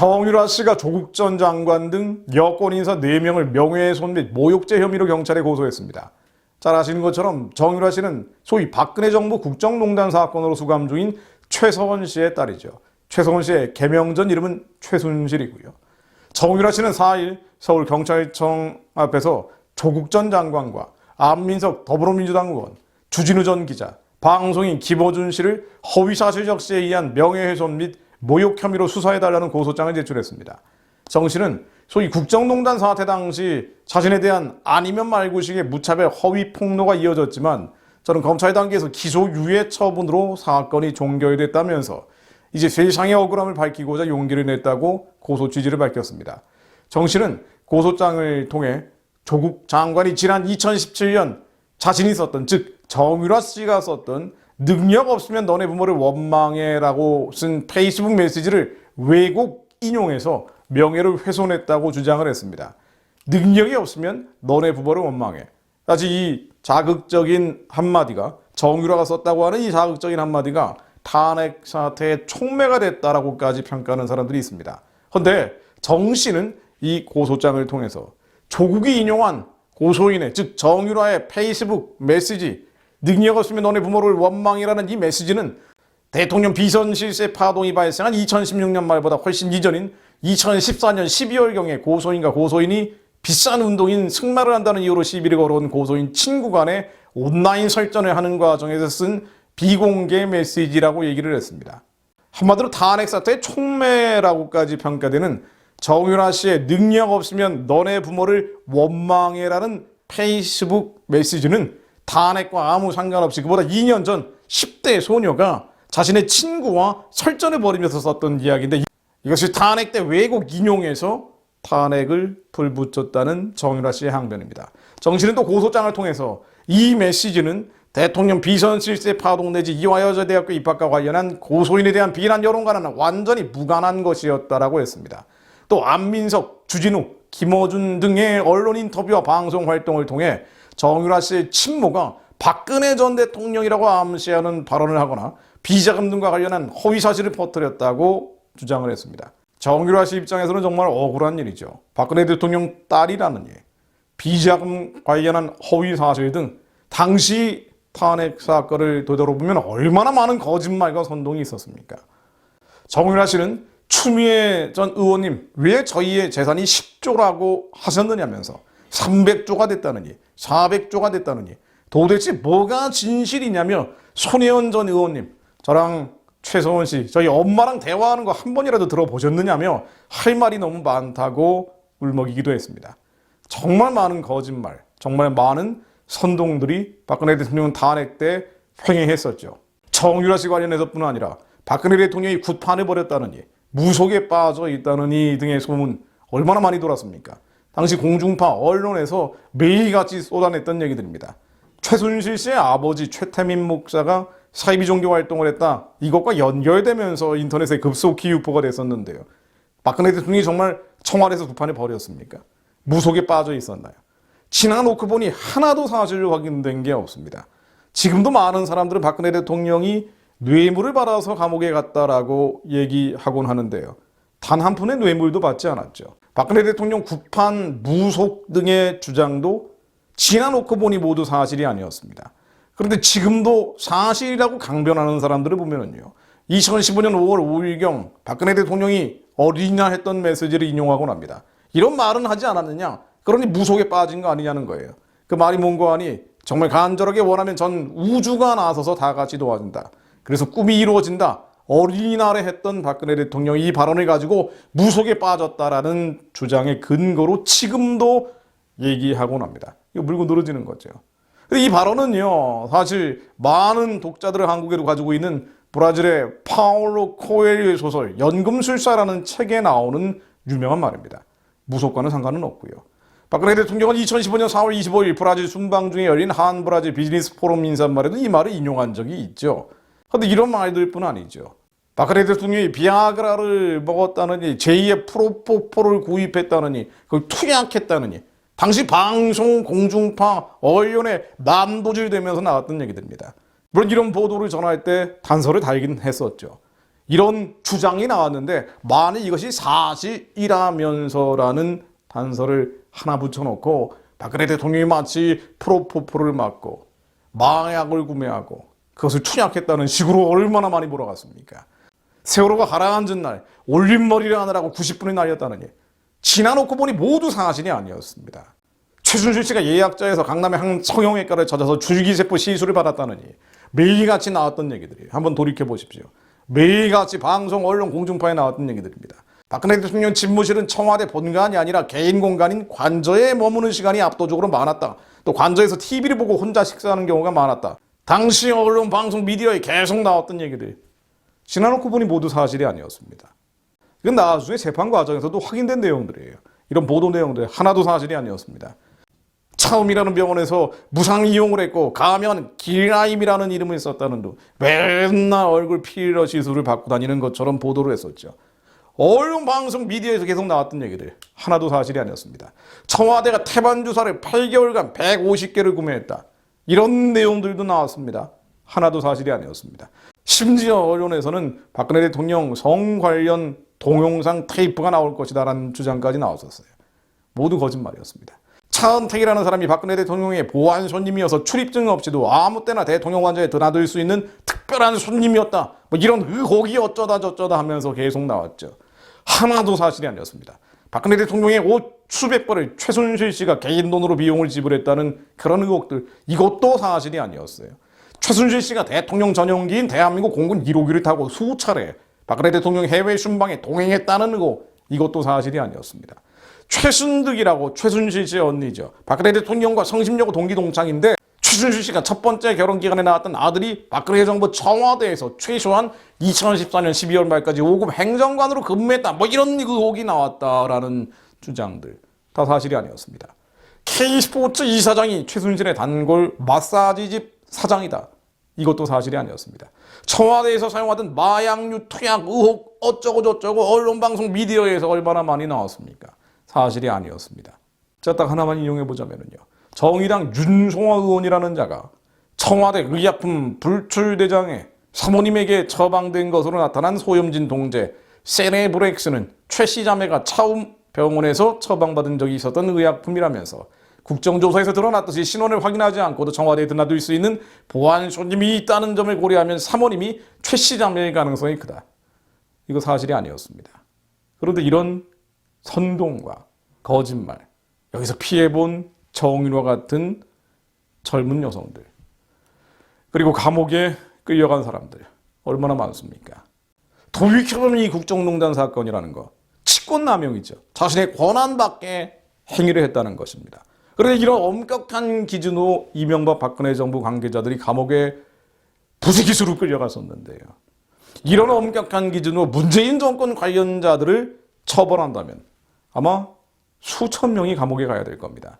정유라 씨가 조국 전 장관 등 여권 인사 4명을 명예훼손 및 모욕죄 혐의로 경찰에 고소했습니다. 잘 아시는 것처럼 정유라 씨는 소위 박근혜 정부 국정농단 사건으로 수감 중인 최서원 씨의 딸이죠. 최서원 씨의 개명전 이름은 최순실이고요. 정유라 씨는 4일 서울경찰청 앞에서 조국 전 장관과 안민석 더불어민주당 의원, 주진우 전 기자, 방송인 김어준 씨를 허위사실 적시에 의한 명예훼손 및 모욕 혐의로 수사해달라는 고소장을 제출했습니다. 정 씨는 소위 국정농단 사태 당시 자신에 대한 아니면 말고식의 무차별 허위 폭로가 이어졌지만 저는 검찰 단계에서 기소 유예 처분으로 사건이 종결됐다면서 이제 세상의 억울함을 밝히고자 용기를 냈다고 고소 취지를 밝혔습니다. 정 씨는 고소장을 통해 조국 장관이 지난 2017년 자신이 썼던, 즉 정유라 씨가 썼던 능력 없으면 너네 부모를 원망해라고 쓴 페이스북 메시지를 왜곡 인용해서 명예를 훼손했다고 주장을 했습니다. 능력이 없으면 너네 부모를 원망해. 사실 이 자극적인 한마디가, 정유라가 썼다고 하는 이 자극적인 한마디가 탄핵 사태의 촉매가 됐다라고까지 평가하는 사람들이 있습니다. 그런데 정 씨는 이 고소장을 통해서 조국이 인용한 고소인의, 즉 정유라의 페이스북 메시지, 능력 없으면 너네 부모를 원망이라는 이 메시지는 대통령 비선 실세 파동이 발생한 2016년 말보다 훨씬 이전인 2014년 12월경에 고소인과 고소인이 비싼 운동인 승마를 한다는 이유로 시비를 걸어온 고소인 친구 간에 온라인 설전을 하는 과정에서 쓴 비공개 메시지라고 얘기를 했습니다. 한마디로 탄핵 사태의 촉매라고까지 평가되는 정유라 씨의 능력 없으면 너네 부모를 원망해라는 페이스북 메시지는 탄핵과 아무 상관없이 그보다 2년 전 10대 소녀가 자신의 친구와 설전을 벌이면서 썼던 이야기인데, 이것이 탄핵 때 왜곡 인용해서 탄핵을 불붙였다는 정유라 씨의 항변입니다. 정 씨는 또 고소장을 통해서 이 메시지는 대통령 비선 실세 파동 내지 이화여자대학교 입학과 관련한 고소인에 대한 비난 여론과는 완전히 무관한 것이었다라고 했습니다. 또 안민석, 주진우, 김어준 등의 언론 인터뷰와 방송 활동을 통해 정유라 씨의 친모가 박근혜 전 대통령이라고 암시하는 발언을 하거나 비자금 등과 관련한 허위 사실을 퍼뜨렸다고 주장을 했습니다. 정유라 씨 입장에서는 정말 억울한 일이죠. 박근혜 대통령 딸이라는 일, 비자금 관련한 허위 사실 등 당시 탄핵 사건을 되돌아보면 얼마나 많은 거짓말과 선동이 있었습니까? 정유라 씨는 추미애 전 의원님, 왜 저희의 재산이 10조라고 하셨느냐면서 300조가 됐다느니 400조가 됐다느니 도대체 뭐가 진실이냐며 손혜원 전 의원님, 저랑 최서원 씨, 저희 엄마랑 대화하는 거 한 번이라도 들어보셨느냐며 할 말이 너무 많다고 울먹이기도 했습니다. 정말 많은 거짓말, 정말 많은 선동들이 박근혜 대통령 탄핵 때 횡행했었죠. 정유라 씨 관련해서뿐 아니라 박근혜 대통령이 굿판을 벌였다느니, 무속에 빠져 있다느니 등의 소문 얼마나 많이 돌았습니까? 당시 공중파 언론에서 매일같이 쏟아냈던 얘기들입니다. 최순실 씨의 아버지 최태민 목사가 사이비 종교 활동을 했다, 이것과 연결되면서 인터넷에 급속히 유포가 됐었는데요. 박근혜 대통령이 정말 청와대에서 굿판을 벌였습니까? 무속에 빠져 있었나요? 지나놓고 보니 하나도 사실로 확인된 게 없습니다. 지금도 많은 사람들은 박근혜 대통령이 뇌물을 받아서 감옥에 갔다라고 얘기하곤 하는데요. 단 한 푼의 뇌물도 받지 않았죠. 박근혜 대통령 굿판, 무속 등의 주장도 지나놓고 보니 모두 사실이 아니었습니다. 그런데 지금도 사실이라고 강변하는 사람들을 보면은요, 2015년 5월 5일경 박근혜 대통령이 어린이날 했던 메시지를 인용하곤 합니다. 이런 말은 하지 않았느냐? 그러니 무속에 빠진 거 아니냐는 거예요. 그 말이 뭔가 하니 정말 간절하게 원하면 전 우주가 나서서 다 같이 도와준다. 그래서 꿈이 이루어진다. 어린이날에 했던 박근혜 대통령이 이 발언을 가지고 무속에 빠졌다라는 주장의 근거로 지금도 얘기하곤 합니다. 이거 물고 늘어지는 거죠. 이 발언은요, 사실 많은 독자들을 한국에도 가지고 있는 브라질의 파울로 코엘료의 소설 연금술사라는 책에 나오는 유명한 말입니다. 무속과는 상관은 없고요. 박근혜 대통령은 2015년 4월 25일 브라질 순방 중에 열린 한 브라질 비즈니스 포럼 인사말에도 이 말을 인용한 적이 있죠. 그런데 이런 말들뿐 아니죠. 박근혜 대통령이 비아그라를 먹었다느니, 제2의 프로포폴을 구입했다느니, 그걸 투약했다느니, 당시 방송, 공중파, 언론에 난도질되면서 나왔던 얘기들입니다. 물론 이런 보도를 전할 때 단서를 달긴 했었죠. 이런 주장이 나왔는데 만약 이것이 사실이라면서라는 단서를 하나 붙여놓고 박근혜 대통령이 마치 프로포폴을 맞고 마약을 구매하고 그것을 투약했다는 식으로 얼마나 많이 몰아갔습니까? 세월호가 가라앉은 날 올림머리를 하느라고 90분이 날렸다느니 지나놓고 보니 모두 사실이 아니었습니다. 최순실 씨가 예약자에서 강남의 한 성형외과를 찾아서 줄기세포 시술을 받았다느니 매일같이 나왔던 얘기들이에요. 한번 돌이켜보십시오. 매일같이 방송, 언론, 공중파에 나왔던 얘기들입니다. 박근혜 대통령 집무실은 청와대 본관이 아니라 개인 공간인 관저에 머무는 시간이 압도적으로 많았다. 또 관저에서 TV를 보고 혼자 식사하는 경우가 많았다. 당시 언론, 방송, 미디어에 계속 나왔던 얘기들. 지나놓고 보니 모두 사실이 아니었습니다. 이건 나중에 재판 과정에서도 확인된 내용들이에요. 이런 보도 내용들 하나도 사실이 아니었습니다. 차움이라는 병원에서 무상 이용을 했고 가면 길라임이라는 이름을 썼다는 둥 맨날 얼굴 필러 시술을 받고 다니는 것처럼 보도를 했었죠. 언론, 방송, 미디어에서 계속 나왔던 얘기들 하나도 사실이 아니었습니다. 청와대가 태반 주사를 8개월간 150개를 구매했다. 이런 내용들도 나왔습니다. 하나도 사실이 아니었습니다. 심지어 언론에서는 박근혜 대통령 성 관련 동영상 테이프가 나올 것이다라는 주장까지 나왔었어요. 모두 거짓말이었습니다. 차은택이라는 사람이 박근혜 대통령의 보안 손님이어서 출입증 없이도 아무 때나 대통령 관저에 드나들 수 있는 특별한 손님이었다. 뭐 이런 의혹이 어쩌다 저쩌다 하면서 계속 나왔죠. 하나도 사실이 아니었습니다. 박근혜 대통령의 옷 수백 벌을 최순실 씨가 개인 돈으로 비용을 지불했다는 그런 의혹들 이것도 사실이 아니었어요. 최순실 씨가 대통령 전용기인 대한민국 공군 1호기를 타고 수차례 박근혜 대통령 해외 순방에 동행했다는 의혹 이것도 사실이 아니었습니다. 최순득이라고 최순실 씨의 언니죠. 박근혜 대통령과 성심여고 동기 동창인데 최순실 씨가 첫 번째 결혼 기간에 낳았던 아들이 박근혜 정부 청와대에서 최소한 2014년 12월 말까지 5급 행정관으로 근무했다. 뭐 이런 의혹이 나왔다라는 주장들 다 사실이 아니었습니다. K스포츠 이사장이 최순실의 단골 마사지집 사장이다. 이것도 사실이 아니었습니다. 청와대에서 사용하던 마약류 투약 의혹 어쩌고 저쩌고 언론, 방송, 미디어에서 얼마나 많이 나왔습니까? 사실이 아니었습니다. 자, 딱 하나만 인용해보자면요. 정의당 윤송화 의원이라는 자가 청와대 의약품 불출대장에 사모님에게 처방된 것으로 나타난 소염진 동제 세네브렉스는 최 씨 자매가 차움 병원에서 처방받은 적이 있었던 의약품이라면서 국정조사에서 드러났듯이 신원을 확인하지 않고도 청와대에 드나들 수 있는 보안 손님이 있다는 점을 고려하면 사모님이 최 씨 자매일 가능성이 크다. 이거 사실이 아니었습니다. 그런데 이런 선동과 거짓말, 여기서 피해본 정윤화 같은 젊은 여성들, 그리고 감옥에 끌려간 사람들 얼마나 많습니까? 돌이켜보면 이 국정농단 사건이라는 거 직권남용이죠. 자신의 권한 밖에 행위를 했다는 것입니다. 그런데 이런 엄격한 기준으로 이명박 박근혜 정부 관계자들이 감옥에 부지기수로 끌려갔었는데요. 이런 엄격한 기준으로 문재인 정권 관련자들을 처벌한다면 아마 수천 명이 감옥에 가야 될 겁니다.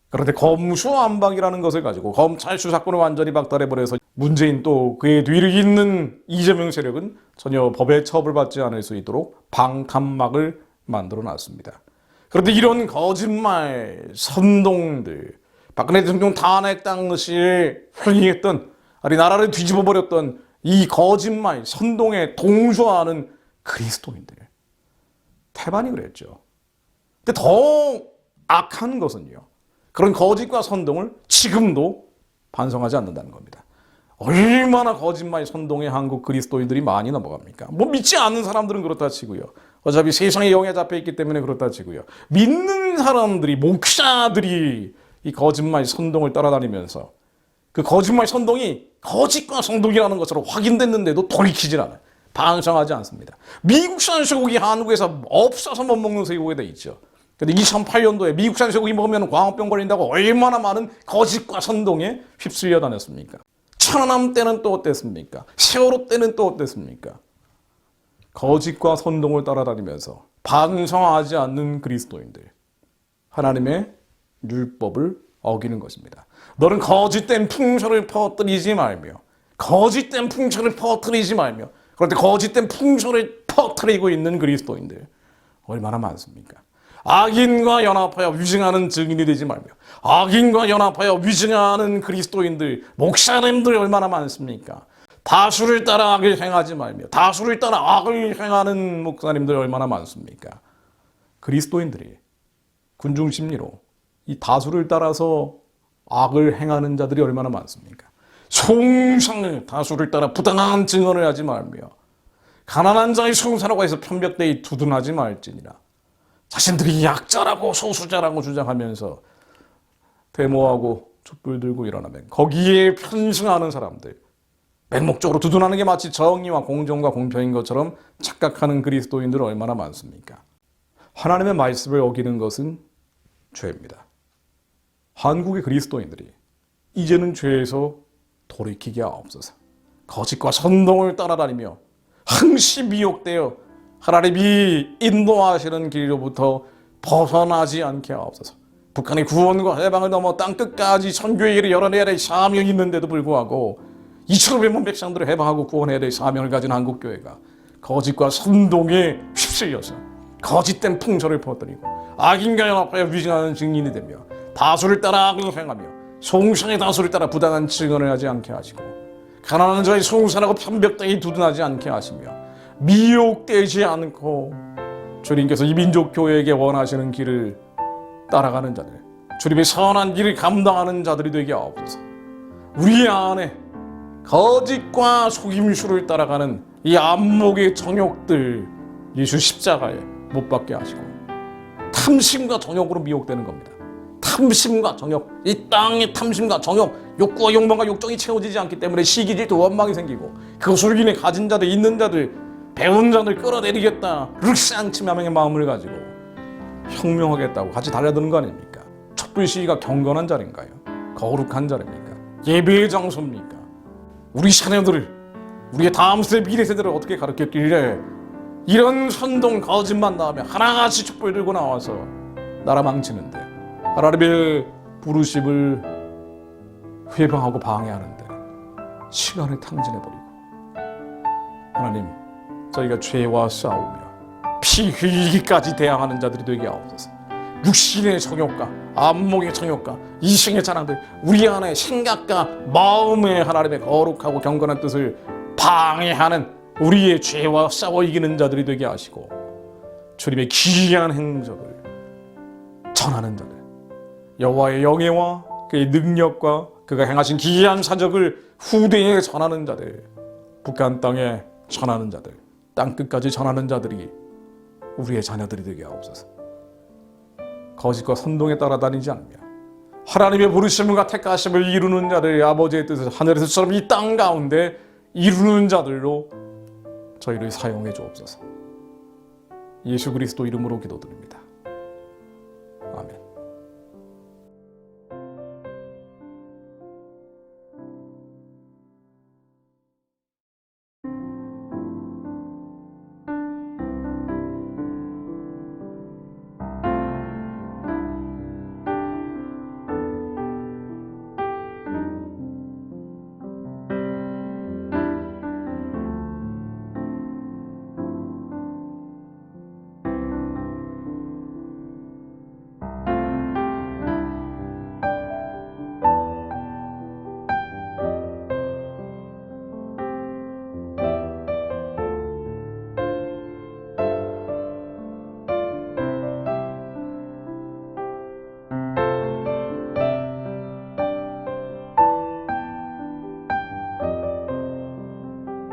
그런데 검수완박이라는 것을 가지고 검찰 수사권을 완전히 박탈해버려서 문재인 또 그의 뒤를 잇는 이재명 세력은 전혀 법에 처벌받지 않을 수 있도록 방탄막을 만들어놨습니다. 그런데 이런 거짓말, 선동들, 박근혜 대통령 탄핵 당시에 횡행했던, 아니 나라를 뒤집어버렸던 이 거짓말, 선동에 동조하는 그리스도인들. 태반이 그랬죠. 근데 더 악한 것은요. 그런 거짓과 선동을 지금도 반성하지 않는다는 겁니다. 얼마나 거짓말, 선동에 한국 그리스도인들이 많이 넘어갑니까? 뭐 믿지 않는 사람들은 그렇다 치고요. 어차피 세상에 영에 잡혀 있기 때문에 그렇다 치고요. 믿는 사람들이, 목사들이 이 거짓말, 선동을 따라다니면서 그 거짓말, 선동이 거짓과 선동이라는 것으로 확인됐는데도 돌이키질 않아요. 반성하지 않습니다. 미국산 쇠고기 한국에서 없어서 못 먹는 쇠고기가 돼 있죠. 근데 2008년도에 미국산 쇠고기 먹으면 광우병 걸린다고 얼마나 많은 거짓과 선동에 휩쓸려 다녔습니까? 천안함 때는 또 어땠습니까? 세월호 때는 또 어땠습니까? 거짓과 선동을 따라다니면서 반성하지 않는 그리스도인들. 하나님의 율법을 어기는 것입니다. 너는 거짓된 풍설을 퍼뜨리지 말며 거짓된 풍설을 퍼뜨리지 말며 그런데 거짓된 풍설을 퍼뜨리고 있는 그리스도인들 얼마나 많습니까? 악인과 연합하여 위증하는 증인이 되지 말며 악인과 연합하여 위증하는 그리스도인들, 목사님들 얼마나 많습니까? 다수를 따라 악을 행하지 말며 다수를 따라 악을 행하는 목사님들 얼마나 많습니까? 그리스도인들이 군중 심리로 이 다수를 따라서 악을 행하는 자들이 얼마나 많습니까? 송상을 다수를 따라 부당한 증언을 하지 말며 가난한 자의 송사라고 해서 편벽되이 두둔하지 말지니라. 자신들이 약자라고 소수자라고 주장하면서 데모하고 촛불 들고 일어나면 거기에 편승하는 사람들, 맹목적으로 두둔하는 게 마치 정의와 공정과 공평인 것처럼 착각하는 그리스도인들 얼마나 많습니까? 하나님의 말씀을 어기는 것은 죄입니다. 한국의 그리스도인들이 이제는 죄에서 돌이키기 없어서 거짓과 선동을 따라다니며 항시 미혹되어 하나님이 인도하시는 길로부터 벗어나지 않게 하옵소서. 북한의 구원과 해방을 넘어 땅끝까지 선교의 일을 열어내야 될 사명이 있는데도 불구하고 2,500만 백성들을 해방하고 구원해야 될 사명을 가진 한국교회가 거짓과 선동에 휩쓸려서 거짓된 풍설을 퍼뜨리고 악인과 연합하여 위증하는 증인이 되며 다수를 따라 악을 행하며 송상의 다수를 따라 부당한 증언을 하지 않게 하시고 가난한 자의 송산하고 편벽되이 두둔하지 않게 하시며 미혹되지 않고 주님께서 이 민족교회에게 원하시는 길을 따라가는 자들, 주님의 선한 길을 감당하는 자들이 되게 하옵소서. 우리 안에 거짓과 속임수를 따라가는 이 안목의 정욕들 예수 십자가에 못 박게 하시고 탐심과 정욕으로 미혹되는 겁니다. 탐심과 정욕, 이 땅의 탐심과 정욕, 욕구와 욕망과 욕정이 채워지지 않기 때문에 시기, 질투, 원망이 생기고 그것으로 인해 가진 자들, 있는 자들, 배운 자들 끌어내리겠다 르상침야명의 마음을 가지고 혁명하겠다고 같이 달려드는 거 아닙니까? 촛불 시위가 경건한 자리인가요? 거룩한 자리입니까? 예배의 장소입니까? 우리 자녀들을, 우리의 다음 세대, 미래 세대를 어떻게 가르쳤길래 이런 선동 거짓만 나오면 하나같이 촛불 들고 나와서 나라 망치는데 하나님의 부르심을 회방하고 방해하는데 시간을 탕진해버리고 하나님, 저희가 죄와 싸우며 피 흘리기까지 대항하는 자들이 되게 하옵소서. 육신의 정욕과 안목의 정욕과 이생의 자랑들, 우리 안에 생각과 마음의 하나님의 거룩하고 경건한 뜻을 방해하는 우리의 죄와 싸워 이기는 자들이 되게 하시고 주님의 기이한 행적을 전하는 자들, 여호와의 영예와 그의 능력과 그가 행하신 기이한 사적을 후대에 전하는 자들, 북한 땅에 전하는 자들, 땅끝까지 전하는 자들이 우리의 자녀들이 되게 하옵소서. 거짓과 선동에 따라다니지 않으며 하나님의 부르심과 택하심을 이루는 자들, 아버지의 뜻을 하늘에서처럼 이 땅 가운데 이루는 자들로 저희를 사용해 주옵소서. 예수 그리스도 이름으로 기도드립니다.